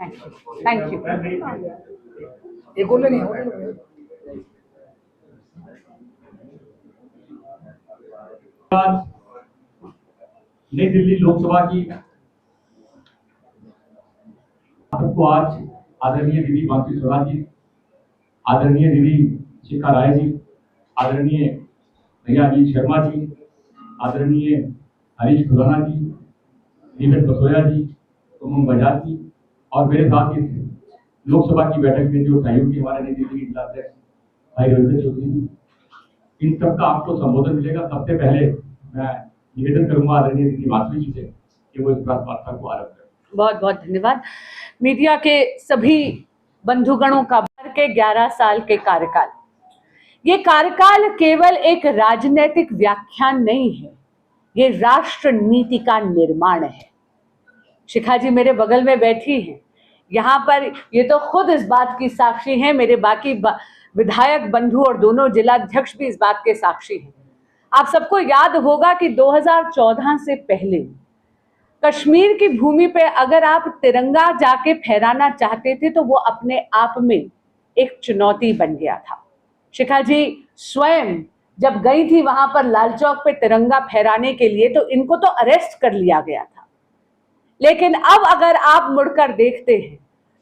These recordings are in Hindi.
Thank you. एक बोले नहीं नई दिल्ली लोकसभा की आपको आज आदरणीय दीदी मानसी स्वराज जी, आदरणीय दीदी शिखा राय जी, आदरणीय भैया अनिल शर्मा जी, आदरणीय हरीश खुराना जी, दीपक बसोया जी, उमंग बजाज जी और मेरे साथ इस लोकसभा की बैठक में जो सहयोगी हमारे नई दिल्ली के जिला अध्यक्ष भाई रविंद्र चौधरी जी, इन सबका आपको संबोधन मिलेगा। सबसे पहले मैं निवेदन करूंगा आदरणीय दीदी माधवी जी से कि वो इस वार्ता को आरंभ करें। बहुत बहुत धन्यवाद। मीडिया के सभी बंधुगणों का भर के 11 साल के कार्यकाल, ये कार्यकाल केवल एक राजनीतिक व्याख्यान नहीं है, ये राष्ट्र नीति का निर्माण है। शिखा जी मेरे बगल में बैठी हैं, यहाँ पर ये तो खुद इस बात की साक्षी हैं, मेरे बाकी विधायक बंधु और दोनों जिलाध्यक्ष भी इस बात के साक्षी हैं। आप सबको याद होगा कि 2014 से पहले कश्मीर की भूमि पे अगर आप तिरंगा जाके फहराना चाहते थे तो वो अपने आप में एक चुनौती बन गया था। शिखा जी स्वयं जब गई थी वहां पर लाल चौक पे तिरंगा फहराने के लिए तो इनको तो अरेस्ट कर लिया गया था। लेकिन अब अगर आप मुड़कर देखते हैं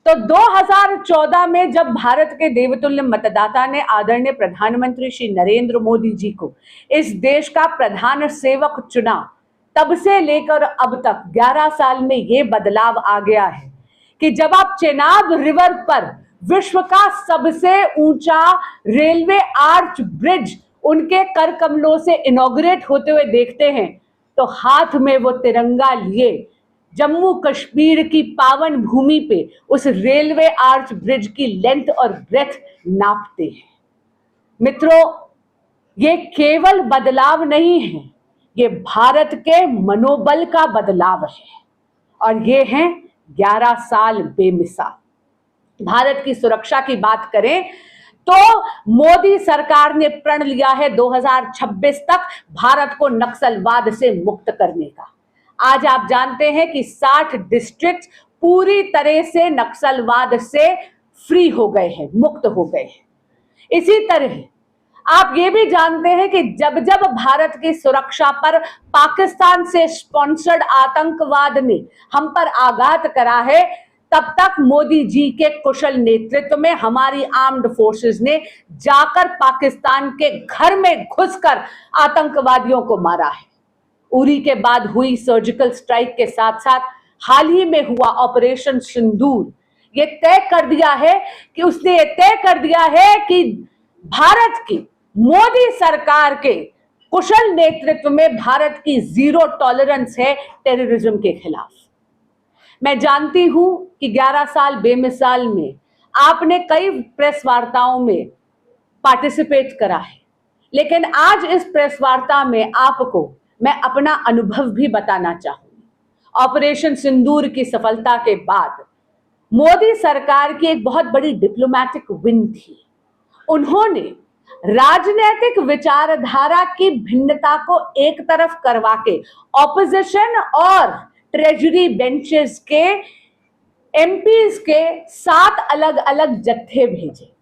तो 2014 में जब भारत के देवतुल्य मतदाता ने आदरणीय प्रधानमंत्री श्री नरेंद्र मोदी जी को इस देश का प्रधान सेवक चुना, तब से लेकर अब तक 11 साल में ये बदलाव आ गया है कि जब आप चेनाब रिवर पर विश्व का सबसे ऊंचा रेलवे आर्च ब्रिज उनके कर कमलों से इनॉग्रेट होते हुए देखते हैं तो हाथ में वो तिरंगा लिए जम्मू कश्मीर की पावन भूमि पे उस रेलवे आर्च ब्रिज की लेंथ और ब्रेथ नापते हैं। मित्रों, ये केवल बदलाव नहीं है, ये भारत के मनोबल का बदलाव है और ये हैं 11 साल बेमिसाल। भारत की सुरक्षा की बात करें तो मोदी सरकार ने प्रण लिया है 2026 तक भारत को नक्सलवाद से मुक्त करने का। आज आप जानते हैं कि 60 डिस्ट्रिक्ट पूरी तरह से नक्सलवाद से फ्री हो गए हैं, मुक्त हो गए हैं। इसी तरह आप ये भी जानते हैं कि जब जब भारत की सुरक्षा पर पाकिस्तान से स्पॉन्सर्ड आतंकवाद ने हम पर आघात करा है, तब तक मोदी जी के कुशल नेतृत्व में हमारी आर्म्ड फोर्सेस ने जाकर पाकिस्तान के घर में घुसकर आतंकवादियों को मारा है। उरी के बाद हुई सर्जिकल स्ट्राइक के साथ साथ हाल ही में हुआ ऑपरेशन सिंदूर ये तय कर दिया है कि उसने ये तय कर दिया है कि भारत की मोदी सरकार के कुशल नेतृत्व में भारत की जीरो टॉलरेंस है टेररिज्म के खिलाफ। मैं जानती हूं कि 11 साल बेमिसाल में आपने कई प्रेस वार्ताओं में पार्टिसिपेट करा है, लेकिन आज इस प्रेस वार्ता में आपको मैं अपना अनुभव भी बताना चाहूंगी। ऑपरेशन सिंदूर की सफलता के बाद मोदी सरकार की एक बहुत बड़ी डिप्लोमैटिक विन थी। उन्होंने राजनीतिक विचारधारा की भिन्नता को एक तरफ करवा के ऑपोजिशन और ट्रेजरी बेंचेस के एमपीज के 7 अलग अलग जत्थे भेजे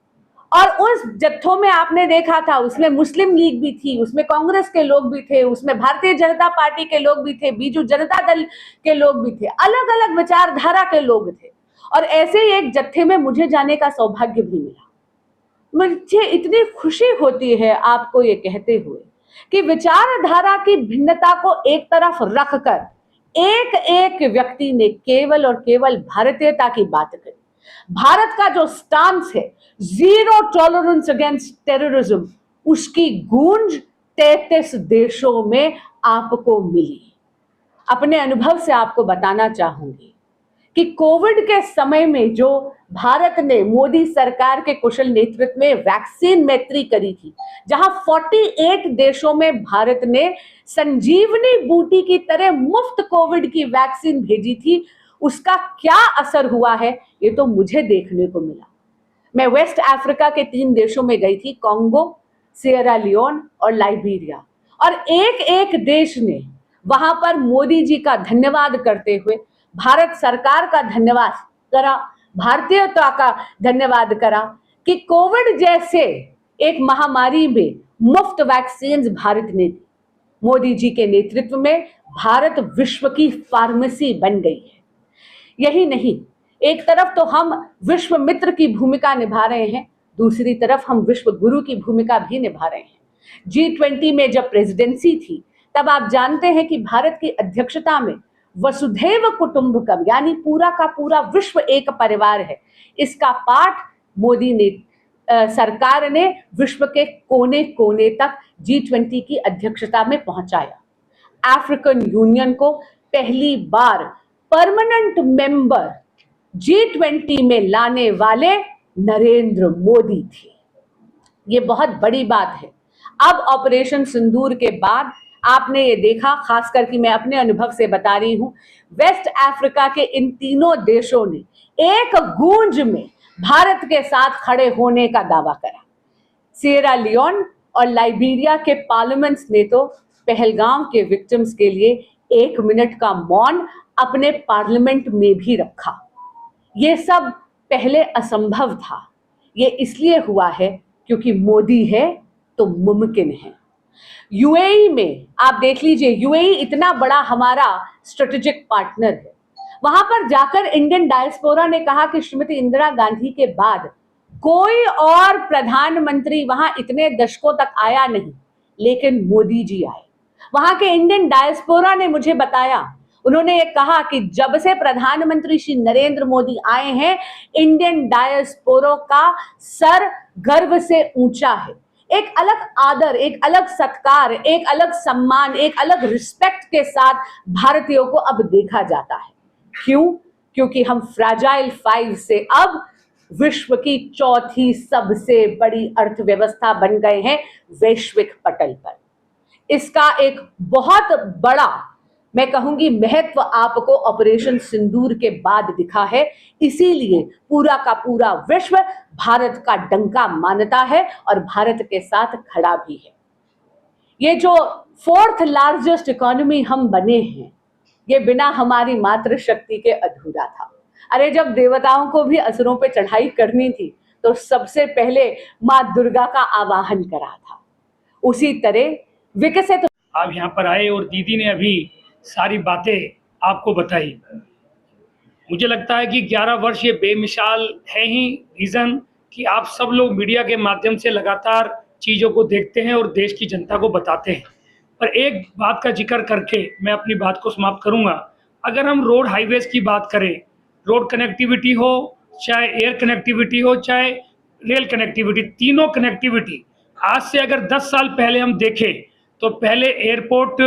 और उस जत्थों में आपने देखा था उसमें मुस्लिम लीग भी थी, उसमें कांग्रेस के लोग भी थे, उसमें भारतीय जनता पार्टी के लोग भी थे, बीजू जनता दल के लोग भी थे, अलग अलग विचारधारा के लोग थे। और ऐसे ही एक जत्थे में मुझे जाने का सौभाग्य भी मिला। मुझे इतनी खुशी होती है आपको ये कहते हुए कि विचारधारा की भिन्नता को एक तरफ रखकर एक एक व्यक्ति ने केवल और केवल भारतीयता की बात करी। भारत का जो स्टांस है जीरो टॉलरेंस अगेंस्ट टेररिज्म, उसकी गूंज 33 देशों में आपको मिली। अपने अनुभव से आपको बताना चाहूंगी कि कोविड के समय में जो भारत ने मोदी सरकार के कुशल नेतृत्व में वैक्सीन मैत्री करी थी, जहां 48 देशों में भारत ने संजीवनी बूटी की तरह मुफ्त कोविड की वैक्सीन भेजी थी, उसका क्या असर हुआ है ये तो मुझे देखने को मिला। मैं वेस्ट अफ्रीका के 3 देशों में गई थी, कांगो, सियरा लियोन और लाइबेरिया, और एक एक देश ने वहां पर मोदी जी का धन्यवाद करते हुए, भारत सरकार का धन्यवाद करा, भारतीयता का धन्यवाद करा कि कोविड जैसे एक महामारी में मुफ्त वैक्सीन भारत ने दी। मोदी जी के नेतृत्व में भारत विश्व की फार्मेसी बन गई है। यही नहीं, एक तरफ तो हम विश्व मित्र की भूमिका निभा रहे हैं, दूसरी तरफ हम विश्व गुरु की भूमिका भी निभा रहे हैं। G20 में जब प्रेसिडेंसी थी तब आप जानते हैं कि भारत की अध्यक्षता में वसुधैव कुटुंबकम यानी पूरा का पूरा विश्व एक परिवार है, इसका पाठ मोदी ने सरकार ने विश्व के कोने कोने तक G20 की अध्यक्षता में पहुंचाया। अफ्रीकन यूनियन को पहली बार परमानेंट मेंबर G20 में लाने वाले नरेंद्र मोदी थे। ये बहुत बड़ी बात है। अब ऑपरेशन सिंदूर के बाद आपने ये देखा, खास करके मैं अपने अनुभव से बता रही हूं, वेस्ट अफ्रीका के इन तीनों देशों ने एक गूंज में भारत के साथ खड़े होने का दावा करा। सिएरा लियोन और लाइबेरिया के पार्लियामेंट्स ने तो पहलगाम के विक्टिम्स के लिए 1 मिनट का मौन अपने पार्लियामेंट में भी रखा। ये सब पहले असंभव था। ये इसलिए हुआ है क्योंकि मोदी है तो मुमकिन है। यूएई में आप देख लीजिए, यूएई इतना बड़ा हमारा स्ट्रेटेजिक पार्टनर है। वहां पर जाकर इंडियन डायस्पोरा ने कहा कि श्रीमती इंदिरा गांधी के बाद कोई और प्रधानमंत्री वहां इतने दशकों तक आया नहीं, लेकिन मोदी जी आए। वहां के इंडियन डायस्पोरा ने मुझे बताया, उन्होंने ये कहा कि जब से प्रधानमंत्री श्री नरेंद्र मोदी आए हैं, इंडियन डायस्पोरा का सर गर्व से ऊंचा है। एक अलग आदर, एक अलग सत्कार, एक अलग सम्मान, एक अलग रिस्पेक्ट के साथ भारतीयों को अब देखा जाता है। क्यों? क्योंकि हम फ्रैजाइल 5 से अब विश्व की चौथी सबसे बड़ी अर्थव्यवस्था बन गए हैं वैश्विक पटल पर। इसका एक बहुत बड़ा, मैं कहूंगी, महत्व आपको ऑपरेशन सिंदूर के बाद दिखा है। इसीलिए पूरा का पूरा विश्व भारत का डंका मानता है और भारत के साथ खड़ा भी है। ये जो 4th लार्जेस्ट इकोनॉमी हम बने हैं, ये बिना हमारी मातृशक्ति के अधूरा था। अरे जब देवताओं को भी असुरों पे चढ़ाई करनी थी तो सबसे पहले माँ दुर्गा का आवाहन करा था। उसी तरह विकसित आप यहाँ पर आए और दीदी ने अभी सारी बातें आपको बताई। मुझे लगता है कि 11 वर्ष ये बेमिसाल है ही रीज़न कि आप सब लोग मीडिया के माध्यम से लगातार चीज़ों को देखते हैं और देश की जनता को बताते हैं। पर एक बात का जिक्र करके मैं अपनी बात को समाप्त करूंगा। अगर हम रोड हाईवेज की बात करें, रोड कनेक्टिविटी हो, चाहे एयर कनेक्टिविटी हो, चाहे रेल कनेक्टिविटी, तीनों कनेक्टिविटी आज से अगर 10 साल पहले हम देखें तो पहले एयरपोर्ट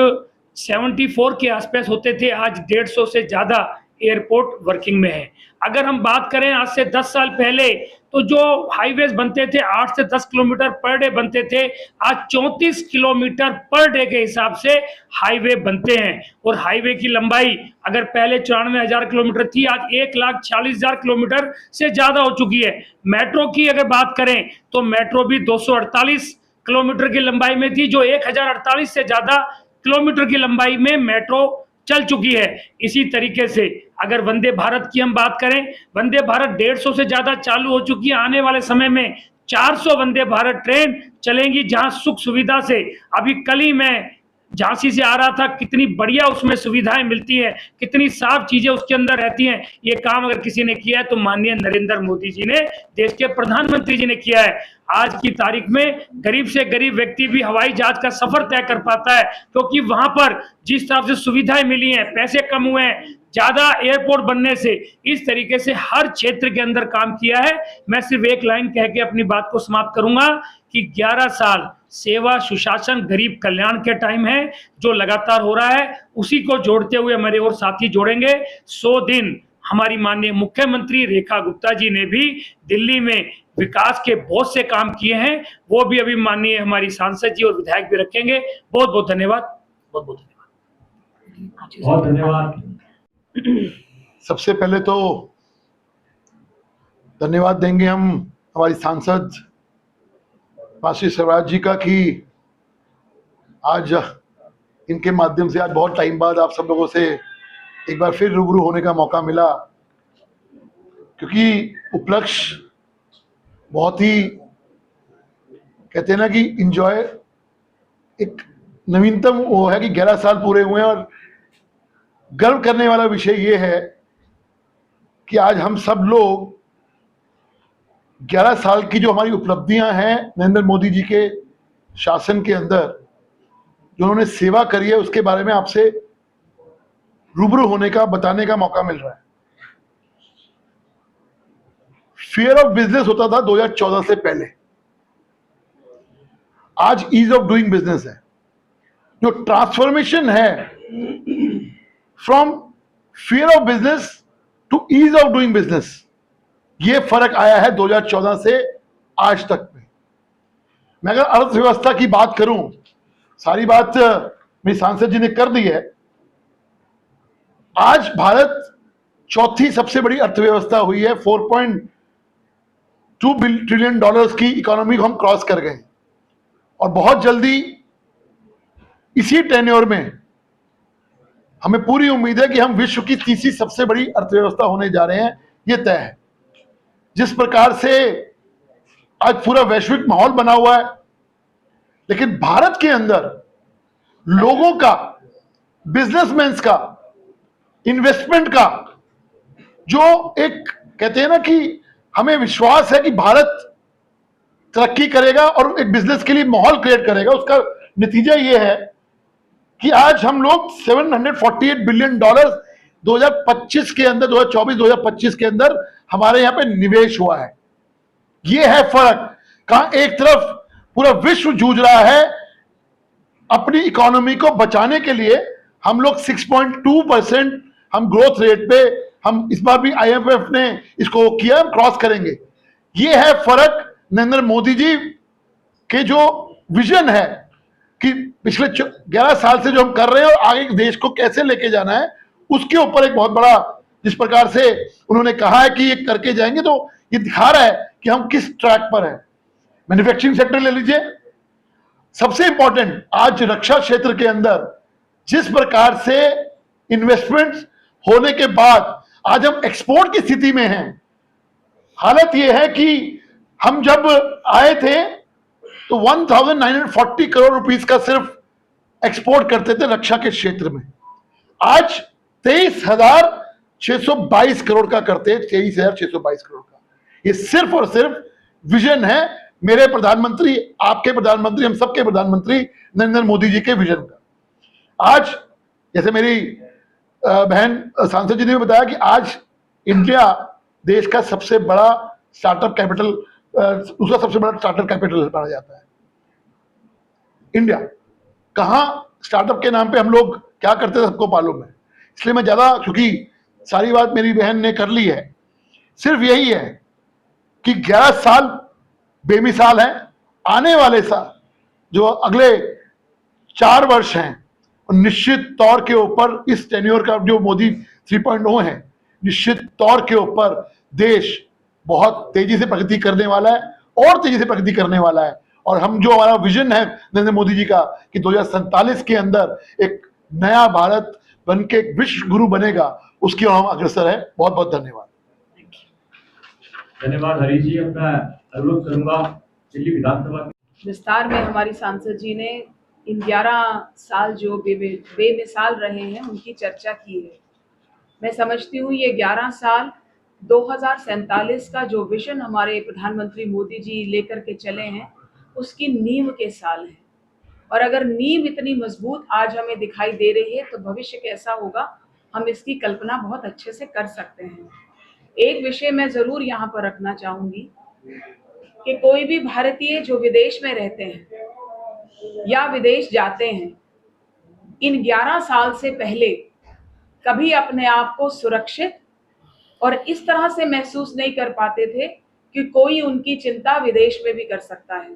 74 के आसपास होते थे, आज 150 से ज़्यादा एयरपोर्ट वर्किंग में है। अगर हम बात करें आज से 10 साल पहले तो जो हाईवेज बनते थे 8 से 10 किलोमीटर पर डे बनते थे, आज 34 किलोमीटर पर डे के हिसाब से हाईवे बनते हैं। और हाईवे की लंबाई अगर पहले 94,000 किलोमीटर थी, आज 1,40,000 किलोमीटर से ज़्यादा हो चुकी है। मेट्रो की अगर बात करें तो मेट्रो भी 248 किलोमीटर की लंबाई में थी, जो 1,048 से ज़्यादा किलोमीटर की लंबाई में मेट्रो चल चुकी है। इसी तरीके से अगर वंदे भारत की हम बात करें, वंदे भारत 150 से ज़्यादा चालू हो चुकी है। आने वाले समय में 400 वंदे भारत ट्रेन चलेंगी, जहां सुख सुविधा से, अभी कल ही मैं झांसी से आ रहा था, कितनी बढ़िया उसमें सुविधाएं मिलती हैं, कितनी साफ चीजें उसके अंदर रहती हैं। ये काम अगर किसी ने किया है तो माननीय नरेंद्र मोदी जी ने, देश के प्रधानमंत्री जी ने किया है। आज की तारीख में गरीब से गरीब व्यक्ति भी हवाई जहाज का सफर तय कर पाता है, क्योंकि वहां पर जिस तरह से सुविधाएं मिली हैं, पैसे कम हुए हैं ज्यादा एयरपोर्ट बनने से, इस तरीके से हर क्षेत्र के अंदर काम किया है। मैं सिर्फ एक लाइन कह के अपनी बात को समाप्त करूंगा कि 11 साल सेवा, सुशासन, गरीब कल्याण के टाइम है जो लगातार हो रहा है। उसी को जोड़ते हुए मेरे और साथी जोड़ेंगे। 100 दिन हमारी माननीय मुख्यमंत्री रेखा गुप्ता जी ने भी दिल्ली में विकास के बहुत से काम किए हैं, वो भी अभी माननीय हमारी सांसद जी और विधायक भी रखेंगे। बहुत बहुत धन्यवाद, बहुत बहुत धन्यवाद, बहुत धन्यवाद। सबसे पहले तो धन्यवाद देंगे हम हमारी सांसद मासी स्वराज जी का कि आज इनके माध्यम से आज बहुत टाइम बाद आप सब लोगों से एक बार फिर रूबरू होने का मौका मिला। क्योंकि उपलक्ष्य बहुत ही, कहते हैं ना कि इंजॉय, एक नवीनतम वो है कि 11 साल पूरे हुए हैं। और गर्व करने वाला विषय ये है कि आज हम सब लोग 11 साल की जो हमारी उपलब्धियां हैं नरेंद्र मोदी जी के शासन के अंदर, जो उन्होंने सेवा करी है, उसके बारे में आपसे रूबरू होने का, बताने का मौका मिल रहा है। फियर ऑफ बिजनेस होता था 2014 से पहले, आज ईज ऑफ डूइंग बिजनेस है। जो ट्रांसफॉर्मेशन है from fear of business to ease of doing business, ये फर्क आया है 2014 से आज तक में। मैं अगर अर्थव्यवस्था की बात करूं, सारी बात मेरी सांसद जी ने कर दी है। आज भारत चौथी सबसे बड़ी अर्थव्यवस्था हुई है, 4.2 ट्रिलियन डॉलर्स की इकोनॉमी को हम क्रॉस कर गए, और बहुत जल्दी इसी टेन्योर में हमें पूरी उम्मीद है कि हम विश्व की तीसरी सबसे बड़ी अर्थव्यवस्था होने जा रहे हैं, ये तय है। जिस प्रकार से आज पूरा वैश्विक माहौल बना हुआ है, लेकिन भारत के अंदर लोगों का, बिजनेसमैन्स का, इन्वेस्टमेंट का जो एक, कहते हैं ना कि हमें विश्वास है कि भारत तरक्की करेगा और एक बिजनेस के लिए माहौल क्रिएट करेगा, उसका नतीजा ये है कि आज हम लोग 748 बिलियन डॉलर 2025 के अंदर, 2024-2025 के अंदर हमारे यहां पे निवेश हुआ है। ये है फर्क। कहां एक तरफ पूरा विश्व जूझ रहा है अपनी इकोनॉमी को बचाने के लिए, हम लोग 6.2% हम ग्रोथ रेट पे, हम इस बार भी IMF ने इसको किया, हम क्रॉस करेंगे। ये है फर्क नरेंद्र मोदी जी के जो विजन है कि पिछले 11 साल से जो हम कर रहे हैं और आगे देश को कैसे लेके जाना है, उसके ऊपर एक बहुत बड़ा, जिस प्रकार से उन्होंने कहा है कि ये करके जाएंगे, तो ये दिखा रहा है कि हम किस ट्रैक पर हैं। मैन्युफैक्चरिंग सेक्टर ले लीजिए, सबसे इंपॉर्टेंट आज रक्षा क्षेत्र के अंदर जिस प्रकार से इन्वेस्टमेंट होने के बाद आज हम एक्सपोर्ट की स्थिति में हैं। हालत यह है कि हम जब आए थे तो 1940 करोड़ रुपीस का सिर्फ एक्सपोर्ट करते थे रक्षा के क्षेत्र में, आज 23,622 करोड़ का करते हैं, 23,622 करोड़ का। ये सिर्फ और सिर्फ विजन है मेरे प्रधानमंत्री, आपके प्रधानमंत्री, हम सबके प्रधानमंत्री नरेंद्र मोदी जी के विजन का। आज जैसे मेरी बहन सांसद जी ने बताया कि आज इंडिया देश का सबसे बड़ा स्टार्टअप कैपिटल, दूसरा सबसे बड़ा स्टार्टअप कैपिटल माना जाता है। इंडिया कहां स्टार्टअप के नाम पे हम लोग क्या करते थे सबको मालूम है, इसलिए मैं ज्यादा, क्योंकि सारी बात मेरी बहन ने कर ली है, सिर्फ यही है कि 11 साल बेमिसाल हैं। आने वाले साल जो अगले 4 वर्ष हैं, निश्चित तौर के ऊपर इस टेन्योर का जो मोदी 3.0 है, निश्चित तौर के ऊपर देश बहुत तेजी से प्रगति करने वाला है और तेजी से प्रगति करने वाला है। और हम जो हमारा विजन है नरेंद्र मोदी जी का कि 2047 के अंदर एक नया भारत बन के विश्व गुरु बनेगा, उसकी ओर हम अग्रसर है। बहुत बहुत धन्यवाद। धन्यवाद हरीश जी। अपना अनुरोध करूंगा दिल्ली विधानसभा विस्तार में हमारी सांसद जी ने इन 11 साल जो बेमिसाल रहे हैं उनकी चर्चा की है। मैं समझती हूँ ये 11 साल 2047 का जो विजन हमारे प्रधानमंत्री मोदी जी लेकर के चले हैं, उसकी नींव के साल हैं। और अगर नींव इतनी मजबूत आज हमें दिखाई दे रही है तो भविष्य कैसा होगा, हम इसकी कल्पना बहुत अच्छे से कर सकते हैं। एक विषय मैं ज़रूर यहाँ पर रखना चाहूँगी कि कोई भी भारतीय जो विदेश में रहते हैं या विदेश जाते हैं, इन 11 साल से पहले कभी अपने आप को सुरक्षित और इस तरह से महसूस नहीं कर पाते थे कि कोई उनकी चिंता विदेश में भी कर सकता है।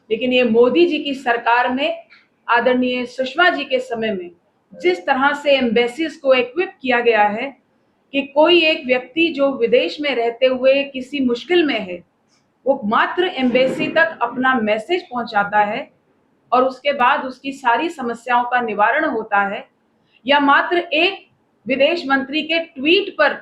लेकिन ये मोदी जी की सरकार में, आदरणीय सुषमा जी के समय में जिस तरह से एम्बेसीज को इक्विप किया गया है कि कोई एक व्यक्ति जो विदेश में रहते हुए किसी मुश्किल में है, वो मात्र एम्बेसी तक अपना मैसेज पहुंचाता है और उसके बाद उसकी सारी समस्याओं का निवारण होता है, या मात्र एक विदेश मंत्री के ट्वीट पर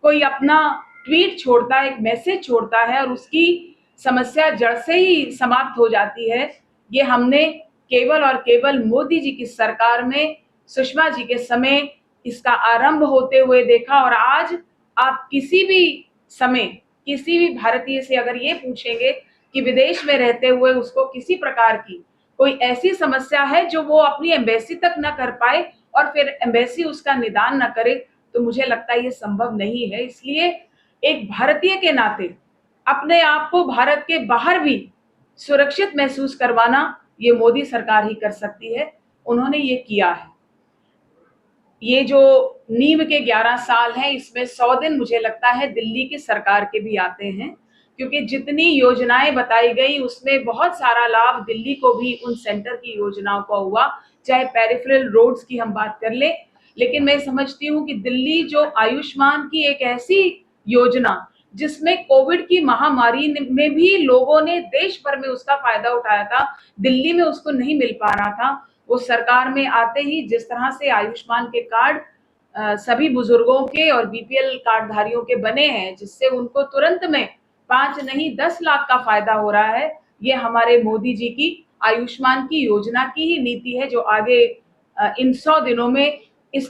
कोई अपना ट्वीट छोड़ता है, एक मैसेज छोड़ता है और उसकी समस्या जड़ से ही समाप्त हो जाती है। ये हमने केवल और केवल मोदी जी की सरकार में सुषमा जी के समय इसका आरंभ होते हुए देखा। और आज आप किसी भी समय किसी भी भारतीय से अगर ये पूछेंगे कि विदेश में रहते हुए उसको किसी प्रकार की कोई ऐसी समस्या है जो वो अपनी एम्बेसी तक न कर पाए और फिर एम्बेसी उसका निदान न करे, तो मुझे लगता है ये संभव नहीं है। इसलिए एक भारतीय के नाते अपने आप को भारत के बाहर भी सुरक्षित महसूस करवाना ये मोदी सरकार ही कर सकती है। उन्होंने ये किया है। ये जो नीम के 11 साल हैं, इसमें 100 दिन मुझे लगता है दिल्ली की सरकार के भी आते हैं, क्योंकि जितनी योजनाएं बताई गई उसमें बहुत सारा लाभ दिल्ली को भी उन सेंटर की योजनाओं का हुआ, चाहे पेरिफेरल रोड्स की हम बात कर ले। लेकिन मैं समझती हूँ कि दिल्ली जो आयुष्मान की एक ऐसी योजना जिसमें कोविड की महामारी में भी लोगों ने देश भर में उसका फायदा उठाया था, दिल्ली में उसको नहीं मिल पा रहा था। वो सरकार में आते ही जिस तरह से आयुष्मान के कार्ड सभी बुजुर्गों के और बीपीएल कार्डधारियों के बने हैं, जिससे उनको तुरंत में 5 नहीं 10 लाख का फायदा हो रहा है, ये हमारे मोदी जी की आयुष्मान की योजना की ही नीति है, जो आगे इन 100 दिनों में इस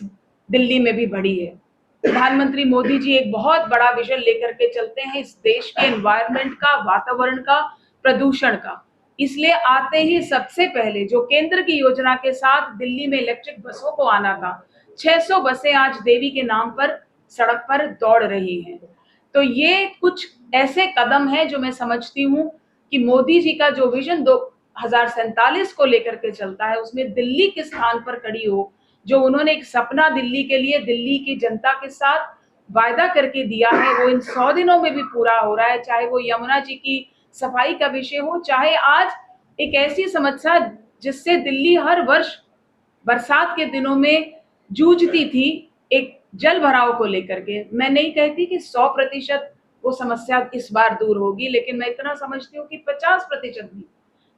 दिल्ली में भी बढ़ी है। प्रधानमंत्री मोदी जी एक बहुत बड़ा विजन लेकर के चलते हैं इस देश के एनवायरनमेंट का, वातावरण का, प्रदूषण का। इसलिए आते ही सबसे पहले जो केंद्र की योजना के साथ दिल्ली में इलेक्ट्रिक बसों को आना था, 600 बसें आज देवी के नाम पर सड़क पर दौड़ रही हैं। तो ये कुछ ऐसे कदम हैं जो मैं समझती हूँ कि मोदी जी का जो विजन 2047 को लेकर के चलता है, उसमें दिल्ली किस स्थान पर खड़ी हो, जो उन्होंने एक सपना दिल्ली के लिए दिल्ली की जनता के साथ वायदा करके दिया है, वो इन 100 दिनों में भी पूरा हो रहा है। चाहे वो यमुना जी की सफाई का विषय हो, चाहे आज एक ऐसी समस्या जिससे दिल्ली हर वर्ष बरसात के दिनों में जूझती थी, एक जल भराव को लेकर के। मैं नहीं कहती कि 100% वो समस्या इस बार दूर होगी, लेकिन मैं इतना समझती हूँ कि 50% भी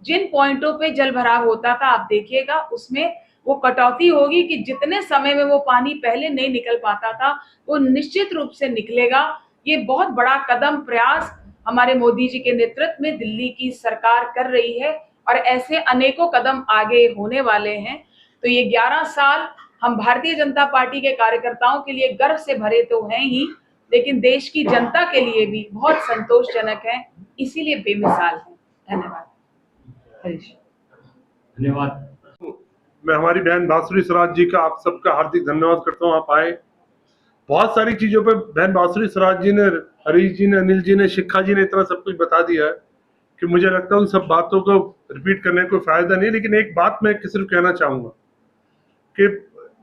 जिन पॉइंटों पे जल भराव होता था, आप देखिएगा उसमें वो कटौती होगी कि जितने समय में वो पानी पहले नहीं निकल पाता था, वो निश्चित रूप से निकलेगा। ये बहुत बड़ा कदम प्रयास हमारे मोदी जी के नेतृत्व में दिल्ली की सरकार कर रही है और ऐसे अनेकों कदम आगे होने वाले हैं। तो ये 11 साल हम भारतीय जनता पार्टी के कार्यकर्ताओं के लिए गर्व से भरे तो हैं ही, लेकिन देश की जनता के लिए भी बहुत संतोषजनक है, इसीलिए बेमिसाल है। धन्यवाद। धन्यवाद। मैं हमारी बहन बांसुरी स्वराज जी का आप सबका हार्दिक धन्यवाद करता हूँ। आप आए, बहुत सारी चीजों पे बहन बांसुरी स्वराज जी ने, हरीश जी ने, अनिल जी ने, शिखा जी ने इतना सब कुछ बता दिया है कि मुझे लगता है उन सब बातों को रिपीट करने का कोई फायदा नहीं। लेकिन एक बात मैं सिर्फ कहना चाहूंगा कि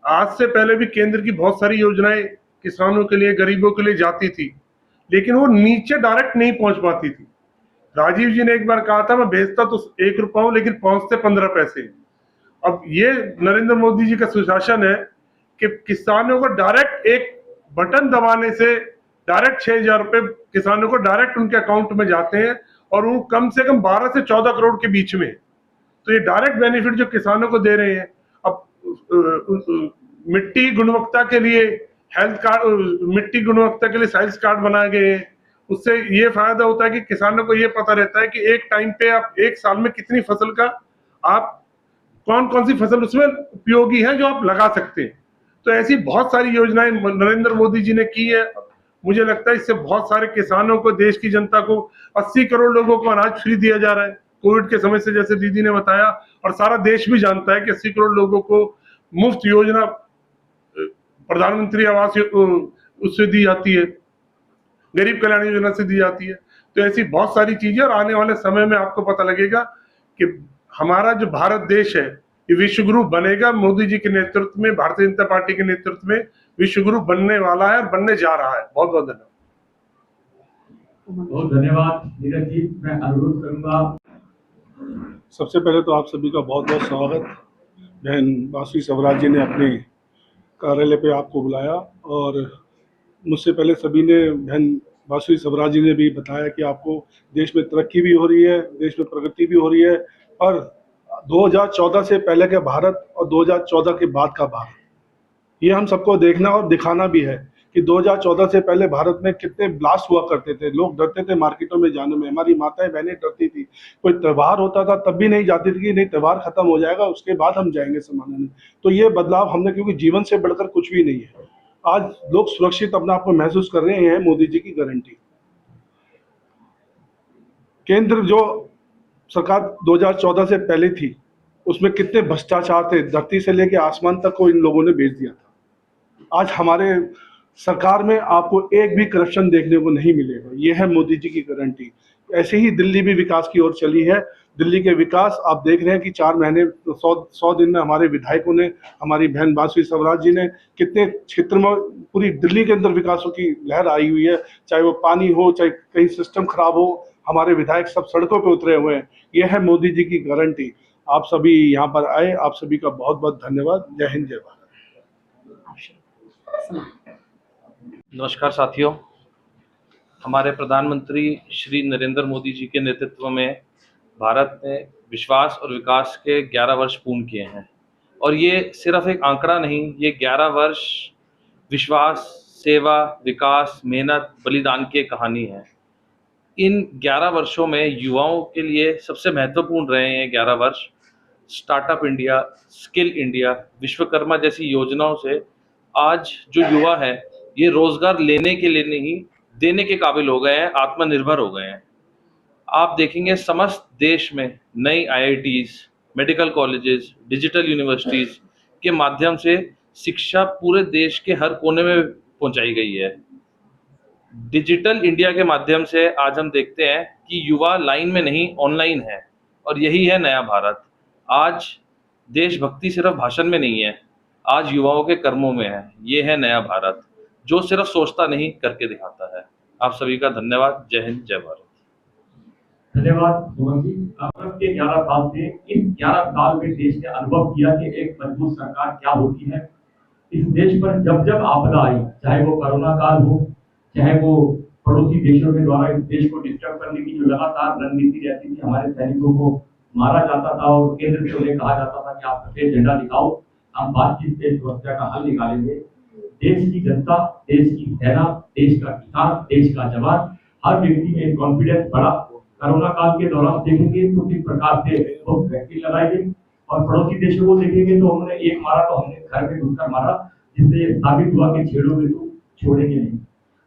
आज से पहले भी केंद्र की बहुत सारी योजनाएं किसानों के लिए, गरीबों के लिए जाती थी, लेकिन वो नीचे डायरेक्ट नहीं पहुंच पाती थी। राजीव जी ने एक बार कहा था, मैं भेजता तो 1 रुपया हूं, लेकिन पहुंचते 15 पैसे। अब ये नरेंद्र मोदी जी का सुशासन है कि किसानों को डायरेक्ट एक बटन दबाने से डायरेक्ट 6,000 रुपए किसानों को डायरेक्ट उनके अकाउंट में जाते हैं, और वो कम से कम 12 से 14 करोड़ के बीच में। तो ये डायरेक्ट बेनिफिट जो किसानों को दे रहे हैं। अब मिट्टी गुणवत्ता के लिए हेल्थ कार्ड, मिट्टी गुणवत्ता के लिए साइंस कार्ड बनाए गए हैं। उससे ये फायदा होता है कि किसानों को ये पता रहता है कि एक टाइम पे आप एक साल में कितनी फसल का, आप कौन कौन सी फसल उसमें उपयोगी है जो आप लगा सकते हैं। तो ऐसी बहुत सारी योजनाएं नरेंद्र मोदी जी ने की है। मुझे लगता है इससे बहुत सारे किसानों को, देश की जनता को, 80 करोड़ लोगों को अनाज फ्री दिया जा रहा है कोविड के समय से, जैसे दीदी ने बताया। और सारा देश भी जानता है कि 80 करोड़ लोगों को मुफ्त योजना प्रधानमंत्री आवास उससे दी जाती है, गरीब कल्याण योजना से दी जाती है। तो ऐसी बहुत सारी चीजें, और आने वाले समय में आपको पता लगेगा कि हमारा जो भारत देश है ये विश्व गुरु बनेगा। मोदी जी के नेतृत्व में, भारतीय जनता पार्टी के नेतृत्व में विश्व गुरु बनने वाला है और बनने जा रहा है। बहुत बहुत धन्यवाद। बहुत धन्यवाद नीरज जी। मैं अनुरोध करूंगा, सबसे पहले तो आप सभी का बहुत बहुत स्वागत। बहन बांसुरी स्वराज जी ने अपने कार्यालय पे आपको बुलाया, और मुझसे पहले सभी ने, बहन बांसुरी स्वराज जी ने भी बताया कि आपको देश में तरक्की भी हो रही है, देश में प्रगति भी हो रही है, और 2014 से पहले का भारत और 2014 के बाद का भारत, ये हम सबको देखना और दिखाना भी है कि 2014 से पहले भारत में कितने ब्लास्ट हुआ करते थे, लोग डरते थे मार्केटों में जाने में, हमारी माताएं बहनें डरती थी, कोई त्यौहार होता था तब भी नहीं जाती थी कि नहीं त्यौहार खत्म हो जाएगा उसके बाद हम जाएंगे सामान लेने। तो ये बदलाव हमने, क्योंकि जीवन से बढ़कर कुछ भी नहीं है, आज लोग सुरक्षित अपने आप को महसूस कर रहे हैं, मोदी जी की गारंटी। केंद्र जो सरकार 2014 से पहले थी उसमें कितने भ्रष्टाचार थे, धरती से लेके आसमान तक को इन लोगों ने बेच दिया था। आज हमारे सरकार में आपको एक भी करप्शन देखने को नहीं मिलेगा, ये है मोदी जी की गारंटी। ऐसे ही दिल्ली भी विकास की ओर चली है। दिल्ली के विकास आप देख रहे हैं कि 4 महीने 100 दिन में हमारे विधायकों ने, हमारी बहन बासुरी स्वराज जी ने कितने क्षेत्र में पूरी दिल्ली के अंदर विकासों की लहर आई हुई है, चाहे वो पानी हो, चाहे कहीं सिस्टम खराब हो, हमारे विधायक सब सड़कों पे उतरे हुए हैं। ये है मोदी जी की गारंटी। आप सभी यहाँ पर आए, आप सभी का बहुत बहुत धन्यवाद। जय हिंद, जय भारत। नमस्कार साथियों, हमारे प्रधानमंत्री श्री नरेंद्र मोदी जी के नेतृत्व में भारत ने विश्वास और विकास के 11 वर्ष पूर्ण किए हैं। और ये सिर्फ एक आंकड़ा नहीं, ये 11 वर्ष विश्वास, सेवा, विकास, मेहनत, बलिदान की कहानी है। इन 11 वर्षों में युवाओं के लिए सबसे महत्वपूर्ण रहे हैं 11 वर्ष। Startup India, skill India, Vishwakarma जैसी योजनाओं से आज जो युवा है ये रोजगार लेने के लिए नहीं, देने के काबिल हो गए हैं, आत्मनिर्भर हो गए हैं। आप देखेंगे समस्त देश में नई IITs, medical colleges, digital universities के माध्यम से शिक्षा पूरे देश के हर कोने में पहुंचाई गई है। डिजिटल इंडिया के माध्यम से आज हम देखते हैं कि युवा लाइन में नहीं, ऑनलाइन है, और यही है नया भारत। आज देशभक्ति सिर्फ भाषण में नहीं है, आज युवाओं के कर्मों में है। ये है नया भारत जो सिर्फ सोचता नहीं, करके दिखाता है। आप सभी का धन्यवाद। जय हिंद, जय भारत। धन्यवाद सुमन जी। अब के 11 साल से, इस 11 साल में देश ने अनुभव किया कि एक मजबूत सरकार क्या होती है। इस देश पर जब जब आपदा आई, चाहे वो कोरोना काल हो, चाहे वो पड़ोसी देशों के द्वारा इस देश को डिस्टर्ब करने की जो लगातार रणनीति रहती थी, हमारे सैनिकों को मारा जाता था और केंद्र से उन्हें कहा जाता था कि आप सफेद झंडा दिखाओ, हम बातचीत से समस्या का हल निकालेंगे। देश की जनता, देश की सेना, देश का किसान, देश का जवान, हर व्यक्ति में कॉन्फिडेंस बढ़ा। कोरोना काल के दौरान देखेंगे तो किस प्रकार से वो वैक्सीन लगाई गई, और पड़ोसी देशों को देखेंगे तो उन्होंने एक मारा तो हमने घर में घुसकर मारा, जिससे ये साबित हुआ कि छेड़ोगे तो छोड़ेंगे नहीं।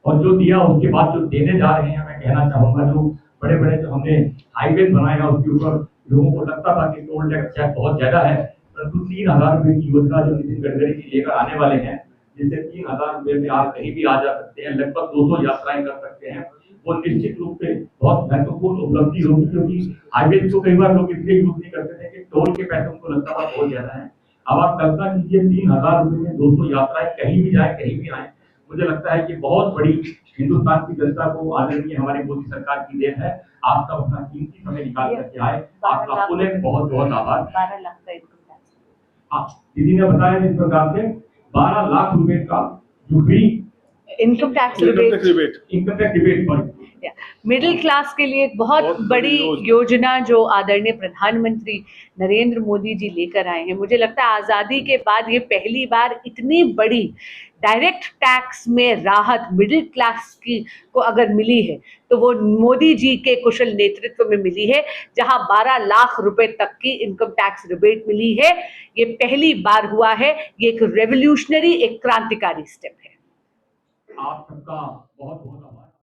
और जो दिया उसके बाद जो देने जा रहे हैं, मैं कहना चाहूंगा जो बड़े बड़े जो हमने हाईवे बनाए हैं उसके ऊपर लोगों को लगता था कि टोल टैक्स शायद बहुत ज्यादा है, परंतु 3000 रुपए की योजना जो नितिन गडकरी जी लेकर आने वाले हैं, जिससे 3000 रुपए में आप कहीं भी आ जा सकते हैं, लगभग 200 यात्राएं कर सकते हैं, वो निश्चित रूप से बहुत महत्वपूर्ण उपलब्धि होगी। क्योंकि हाईवे को कई बार लोग इसलिए यूज नहीं करते थे कि टोल के पैसे उनको लगता था बहुत ज्यादा है। अब आप कल्पना कीजिए 3000 रुपए में 200 यात्राएं, कहीं भी जाए कहीं भी आए। मुझे लगता है कि बहुत बड़ी हिंदुस्तान की जनता को आदरणीय हमारी मोदी सरकार की देन है। आप सब अपना कीमती समय निकाल करके आए, आप सबको ने बहुत बहुत आभार। 12 लाख का इनकम टैक्स। हाँ, दीदी ने बताया इस प्रकार से 12 लाख रुपए का जो free income tax rebate middle class के लिए एक बहुत बड़ी योजना जो आदरणीय प्रधानमंत्री नरेंद्र मोदी जी लेकर आए हैं। मुझे लगता है आज़ादी के बाद ये पहली बार इतनी बड़ी डायरेक्ट टैक्स में राहत मिडिल क्लास की को अगर मिली है तो वो मोदी जी के कुशल नेतृत्व में मिली है, जहां 12 लाख रुपए तक की इनकम टैक्स रिबेट मिली है। ये पहली बार हुआ है। ये एक रेवोल्यूशनरी, एक क्रांतिकारी स्टेप है। आप सबका बहुत बहुत